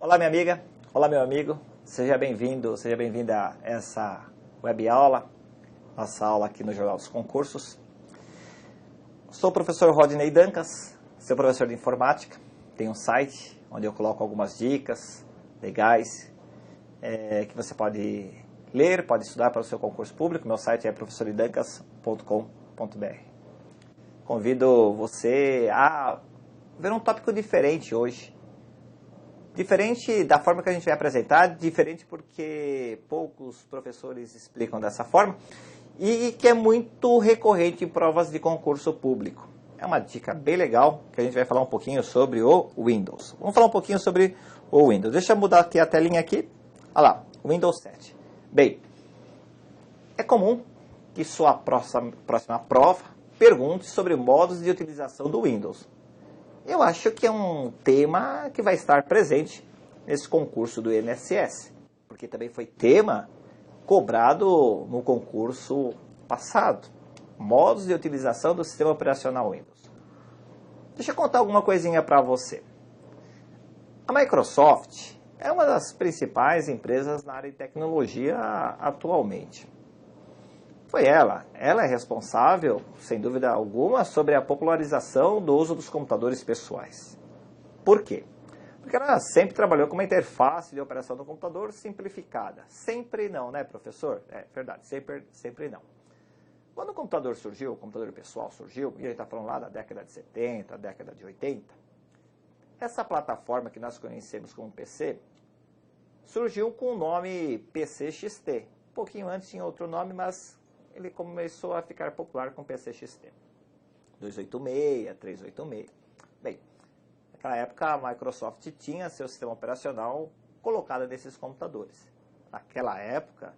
Olá, minha amiga. Olá, meu amigo. Seja bem-vindo, seja bem-vinda a essa web aula, nossa aula aqui no Jornal dos Concursos. Sou o professor Rodney Dancas, seu professor de informática. Tenho um site onde eu coloco algumas dicas legais que você pode ler, pode estudar para o seu concurso público. Meu site é professoridancas.com.br. Convido você a ver um tópico diferente hoje. Diferente da forma que a gente vai apresentar, diferente porque poucos professores explicam dessa forma e que é muito recorrente em provas de concurso público. É uma dica bem legal que a gente vai falar um pouquinho sobre o Windows. Vamos falar um pouquinho sobre o Windows. Deixa eu mudar aqui a telinha aqui. Olha lá, Windows 7. Bem, é comum que sua próxima prova pergunte sobre modos de utilização do Windows. Eu acho que é um tema que vai estar presente nesse concurso do INSS, porque também foi tema cobrado no concurso passado. Modos de utilização do sistema operacional Windows. Deixa eu contar alguma coisinha para você. A Microsoft é uma das principais empresas na área de tecnologia atualmente. Foi ela é responsável, sem dúvida alguma, sobre a popularização do uso dos computadores pessoais. Por quê? Porque ela sempre trabalhou com uma interface de operação do computador simplificada. Sempre não, né, professor? É verdade, sempre não. Quando o computador surgiu, o computador pessoal surgiu, e a gente está falando lá da década de 70, década de 80, essa plataforma que nós conhecemos como PC surgiu com o nome PC-XT. Um pouquinho antes tinha outro nome, mas ele começou a ficar popular com PC-XT. 286, 386. Bem, naquela época a Microsoft tinha seu sistema operacional colocado nesses computadores. Naquela época,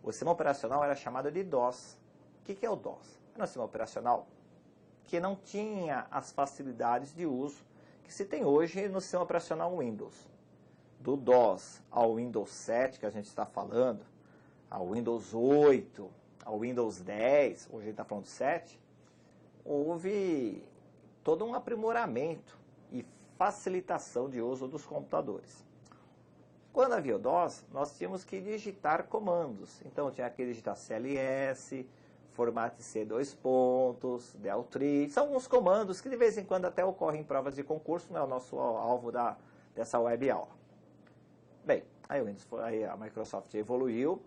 o sistema operacional era chamado de DOS. O que é o DOS? Era um sistema operacional que não tinha as facilidades de uso que se tem hoje no sistema operacional Windows. Do DOS ao Windows 7, que a gente está falando, ao Windows 8, ao Windows 10, hoje a gente está falando de 7, houve todo um aprimoramento e facilitação de uso dos computadores. Quando havia o DOS, nós tínhamos que digitar comandos. Então, tinha que digitar CLS, formate C dois pontos, Deltree. São uns comandos que de vez em quando até ocorrem em provas de concurso, não é o nosso alvo dessa web aula. Bem, aí a Microsoft evoluiu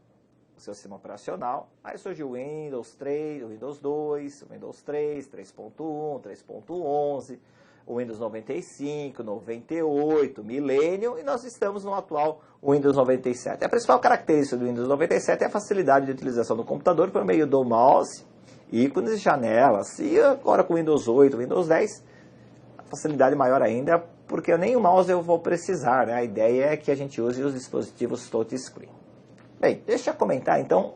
o seu sistema operacional, aí surgiu o Windows 3, o Windows 2, o Windows 3, 3.1, 3.11, o Windows 95, 98, Millennium, e nós estamos no atual Windows 97. A principal característica do Windows 97 é a facilidade de utilização do computador por meio do mouse, ícones e janelas. E agora com o Windows 8, Windows 10, a facilidade maior ainda, porque nem o mouse eu vou precisar, né? A ideia é que a gente use os dispositivos touchscreen. Bem, deixa eu comentar então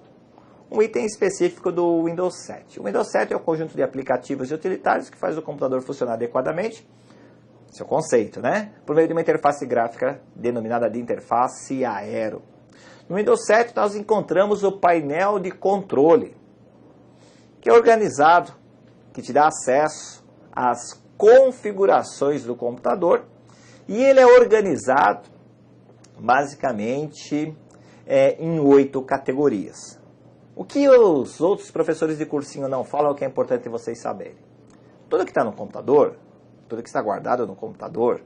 um item específico do Windows 7. O Windows 7 é um conjunto de aplicativos e utilitários que faz o computador funcionar adequadamente, seu conceito, né? Por meio de uma interface gráfica denominada de interface aero. No Windows 7 nós encontramos o painel de controle, que é organizado, que te dá acesso às configurações do computador, e ele é organizado basicamente em 8 categorias. O que os outros professores de cursinho não falam é o que é importante vocês saberem. Tudo que está no computador, tudo que está guardado no computador,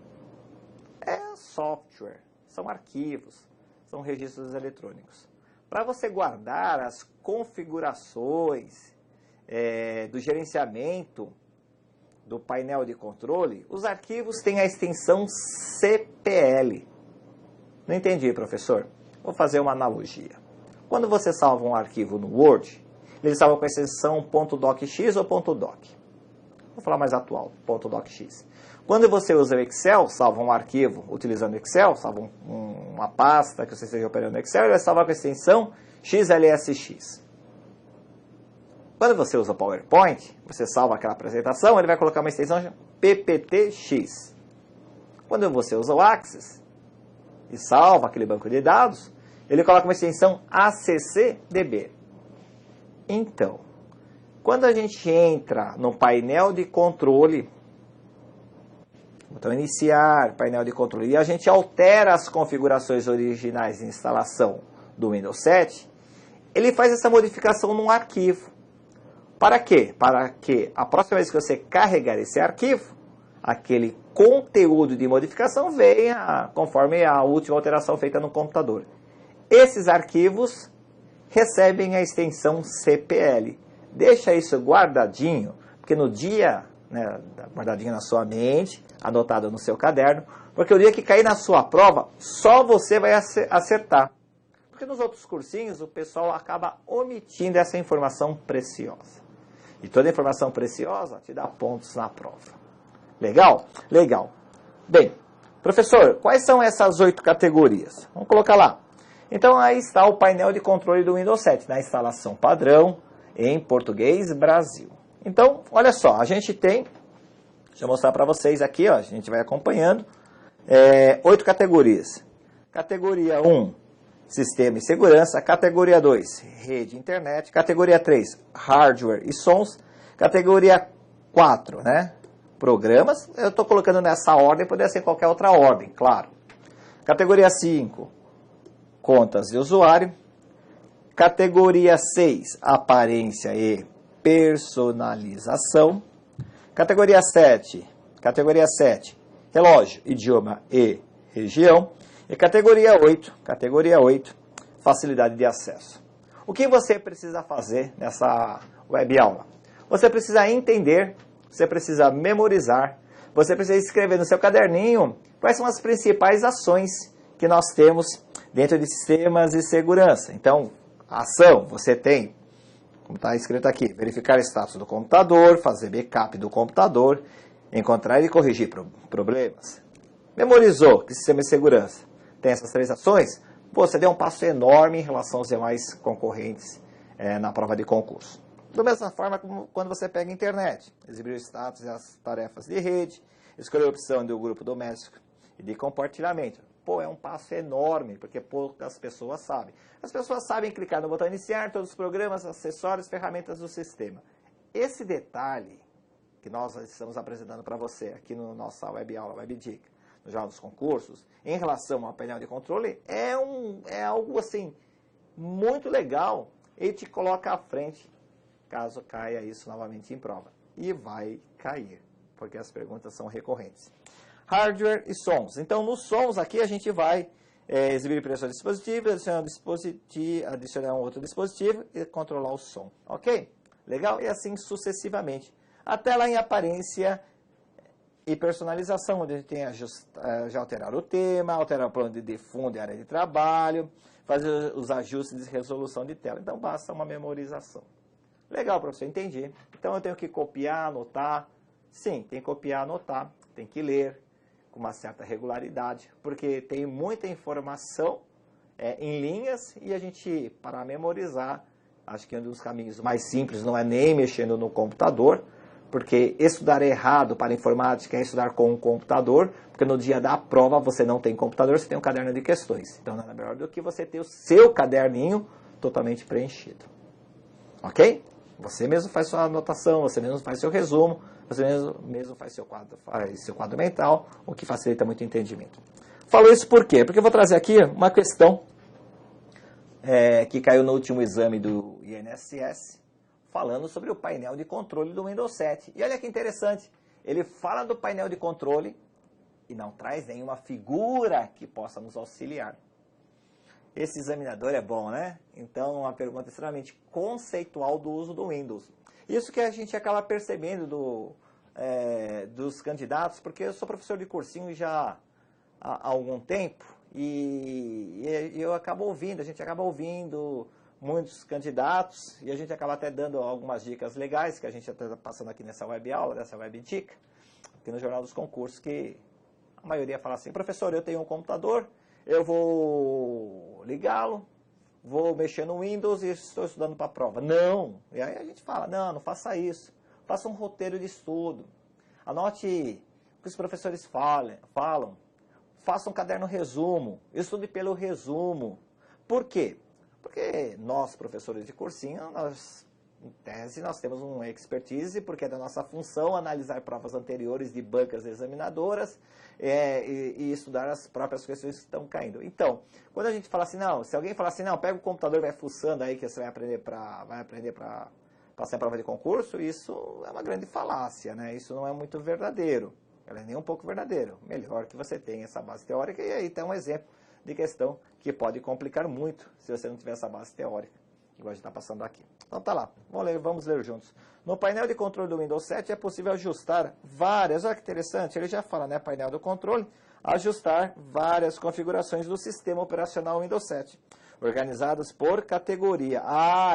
é software, são arquivos, são registros eletrônicos. Para você guardar as configurações do gerenciamento do painel de controle, os arquivos têm a extensão CPL. Não entendi, professor. Vou fazer uma analogia. Quando você salva um arquivo no Word, ele salva com a extensão .docx ou .doc. Vou falar mais atual, .docx. Quando você usa o Excel, salva um arquivo utilizando o Excel, salva uma pasta que você esteja operando no Excel, ele vai salvar com a extensão XLSX. Quando você usa o PowerPoint, você salva aquela apresentação, ele vai colocar uma extensão PPTX. Quando você usa o Access e salva aquele banco de dados, ele coloca uma extensão ACCDB. Então, quando a gente entra no painel de controle botão iniciar, painel de controle, e a gente altera as configurações originais de instalação do Windows 7, ele faz essa modificação num arquivo. Para quê? Para que a próxima vez que você carregar esse arquivo, aquele conteúdo de modificação venha conforme a última alteração feita no computador. Esses arquivos recebem a extensão CPL. Deixa isso guardadinho, porque no dia, né, guardadinho na sua mente, anotado no seu caderno, porque o dia que cair na sua prova, só você vai acertar. Porque nos outros cursinhos o pessoal acaba omitindo essa informação preciosa. E toda informação preciosa te dá pontos na prova. Legal? Legal. Bem, professor, quais são essas 8 categorias? Vamos colocar lá. Então aí está o painel de controle do Windows 7, na instalação padrão em português Brasil. Então, olha só, a gente tem, deixa eu mostrar para vocês aqui, ó, a gente vai acompanhando, 8 categorias. Categoria 1, sistema e segurança. Categoria 2, rede e internet. Categoria 3, hardware e sons. Categoria 4, né? Programas. Eu estou colocando nessa ordem, poderia ser qualquer outra ordem, claro. Categoria 5, contas de usuário. Categoria 6, aparência e personalização. Categoria 7, relógio, idioma e região. E categoria 8, facilidade de acesso. O que você precisa fazer nessa web aula? Você precisa entender, você precisa memorizar, você precisa escrever no seu caderninho quais são as principais ações que nós temos dentro de sistemas de segurança. Então, a ação você tem, como está escrito aqui, verificar o status do computador, fazer backup do computador, encontrar e corrigir problemas. Memorizou que sistema de segurança tem essas 3 ações, você deu um passo enorme em relação aos demais concorrentes na prova de concurso. Da mesma forma como quando você pega a internet, exibir o status e as tarefas de rede, escolher a opção do grupo doméstico e de compartilhamento. Pô, é um passo enorme, porque poucas pessoas sabem. As pessoas sabem clicar no botão iniciar, todos os programas, acessórios, ferramentas do sistema. Esse detalhe que nós estamos apresentando para você aqui no nossa web aula, web dica, no Jornal dos Concursos, em relação ao painel de controle, é algo assim, muito legal. Ele te coloca à frente, caso caia isso novamente em prova. E vai cair, porque as perguntas são recorrentes. Hardware e sons. Então, nos sons aqui a gente vai exibir pressão de dispositivo, adicionar um outro dispositivo e controlar o som. Ok? Legal? E assim sucessivamente. Até lá em aparência e personalização, onde a gente tem já alterar o tema, alterar o plano de fundo e área de trabalho, fazer os ajustes de resolução de tela. Então, basta uma memorização. Legal, professor, entendi. Então, eu tenho que copiar, anotar. Sim, tem que copiar, anotar. Tem que ler com uma certa regularidade, porque tem muita informação em linhas e a gente, para memorizar, acho que um dos caminhos mais simples não é nem mexendo no computador, porque estudar errado para informática é estudar com um computador, porque no dia da prova você não tem computador, você tem um caderno de questões. Então, nada melhor do que você ter o seu caderninho totalmente preenchido. Ok? Você mesmo faz sua anotação, você mesmo faz seu resumo, você mesmo faz seu quadro mental, o que facilita muito o entendimento. Falo isso por quê? Porque eu vou trazer aqui uma questão que caiu no último exame do INSS, falando sobre o painel de controle do Windows 7. E olha que interessante, ele fala do painel de controle e não traz nenhuma figura que possa nos auxiliar. Esse examinador é bom, né? Então, uma pergunta extremamente conceitual do uso do Windows. Isso que a gente acaba percebendo dos candidatos, porque eu sou professor de cursinho já há algum tempo e eu acabo ouvindo, a gente acaba ouvindo muitos candidatos e a gente acaba até dando algumas dicas legais que a gente está passando aqui nessa web aula, nessa web dica, aqui no Jornal dos Concursos, que a maioria fala assim: professor, eu tenho um computador, eu vou ligá-lo, vou mexer no Windows e estou estudando para a prova. Não! E aí a gente fala, não faça isso. Faça um roteiro de estudo. Anote o que os professores falam. Faça um caderno resumo. Estude pelo resumo. Por quê? Porque nós, professores de cursinho, nós Em tese, nós temos uma expertise, porque é da nossa função analisar provas anteriores de bancas examinadoras e estudar as próprias questões que estão caindo. Então, quando a gente fala assim, não, se alguém falar assim, não, pega o computador e vai fuçando aí que você vai aprender para passar a prova de concurso, isso é uma grande falácia, né? Isso não é muito verdadeiro. Ela é nem um pouco verdadeiro. Melhor que você tenha essa base teórica, e aí tem um exemplo de questão que pode complicar muito se você não tiver essa base teórica, igual a gente está passando aqui. Então tá lá, vamos ler juntos. No painel de controle do Windows 7 é possível ajustar várias, olha que interessante, ele já fala, né, painel do controle, ajustar várias configurações do sistema operacional Windows 7, organizadas por categoria.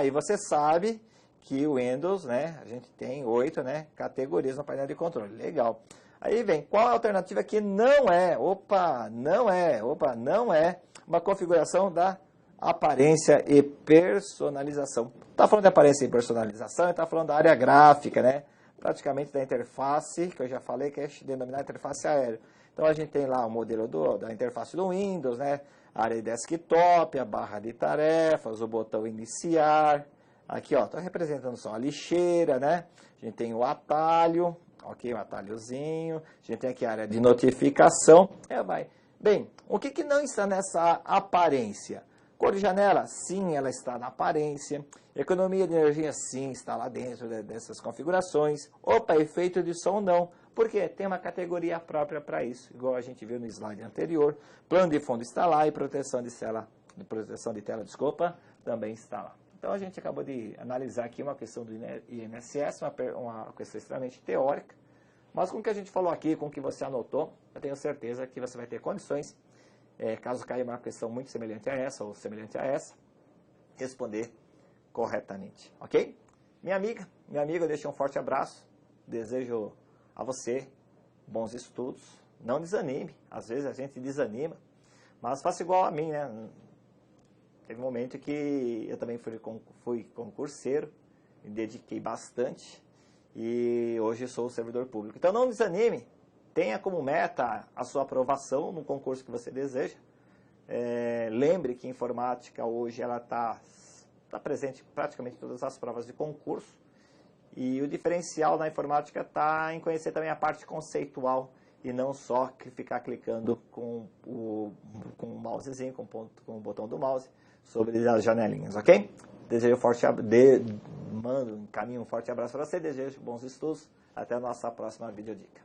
E você sabe que o Windows, né, a gente tem 8, né, categorias no painel de controle, legal. Aí vem, qual a alternativa que não é uma configuração da aparência e personalização. Está falando de aparência e personalização, está falando da área gráfica, né? Praticamente da interface, que eu já falei, que é denominada interface aérea. Então a gente tem lá o modelo da interface do Windows, né? A área de desktop, a barra de tarefas, o botão iniciar. Aqui, ó, estou representando só a lixeira, né? A gente tem o atalho, ok, o atalhozinho. A gente tem aqui a área de notificação. Bem, o que não está nessa aparência? Cor de janela? Sim, ela está na aparência. Economia de energia? Sim, está lá dentro dessas configurações. Efeito de som? Não. Por quê? Tem uma categoria própria para isso, igual a gente viu no slide anterior. Plano de fundo está lá e proteção de tela, também está lá. Então a gente acabou de analisar aqui uma questão do INSS, uma questão extremamente teórica. Mas com o que a gente falou aqui, com o que você anotou, eu tenho certeza que você vai ter condições, caso caia uma questão muito semelhante a essa ou semelhante a essa, responder corretamente, ok? Minha amiga, eu deixo um forte abraço, desejo a você bons estudos, não desanime, às vezes a gente desanima, mas faça igual a mim, né? Teve um momento que eu também fui concurseiro, me dediquei bastante e hoje sou servidor público. Então não desanime, tenha como meta a sua aprovação no concurso que você deseja. Lembre que a informática hoje ela está presente em praticamente todas as provas de concurso. E o diferencial da informática está em conhecer também a parte conceitual e não só ficar clicando com o mousezinho, com o botão do mouse sobre as janelinhas, ok? Encaminho um forte abraço para você, desejo bons estudos, até a nossa próxima videodica.